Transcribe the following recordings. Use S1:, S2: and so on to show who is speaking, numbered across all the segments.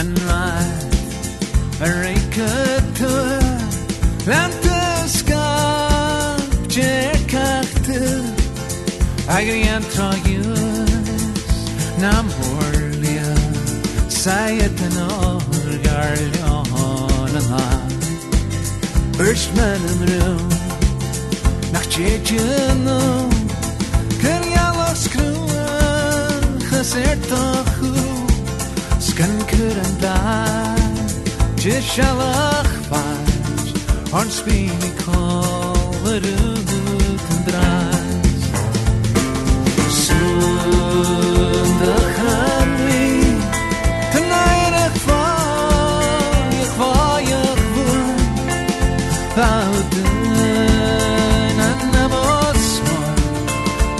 S1: anwad reikatur lantaskap jerkachtur agrian tragius nam horlia sayatan garliona Urshman and room nach checheno keryalos kruan khasertachu skan kuranda jeshalach fach on spini kollerut dras sunda khami tonight a fire Vauden anamosmo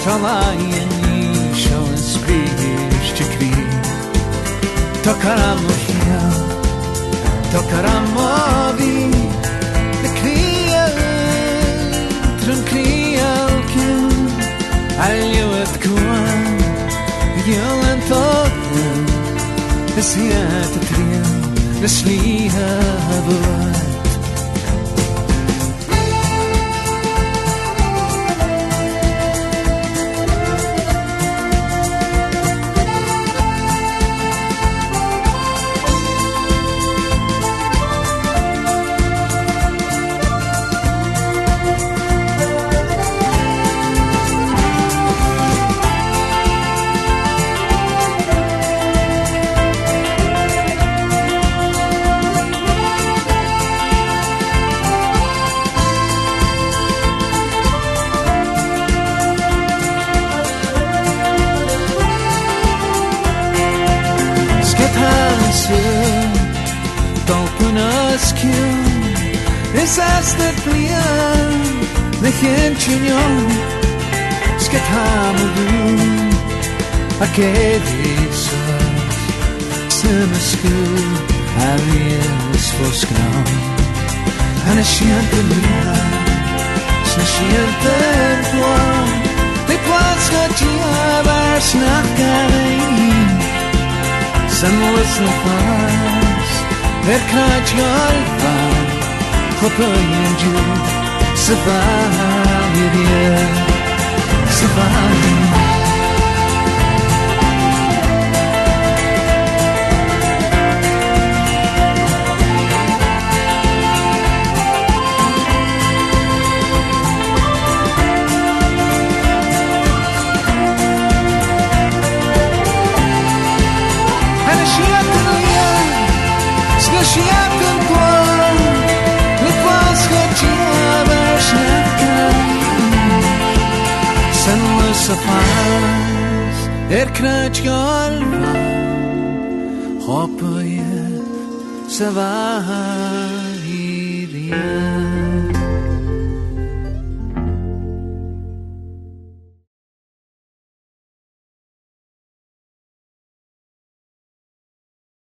S1: Talaini shall speech to kri Tokaramohia Tokaramovi The kriel Trun kriel kin Alyuet kuan Yolan token Esiat triel Nesliha buat Hasta plian the henchignon sketamu a kedis semasku arias foskram ana shiantenia shiantentua de quasca tiavars nachgai sunless fast der kachgalva Kopayınca Sıfahiriye Sıfahiriye Hani şiyatın ya Sıga şiyatın kwa Safas krach galva Hoppuje Savahiriya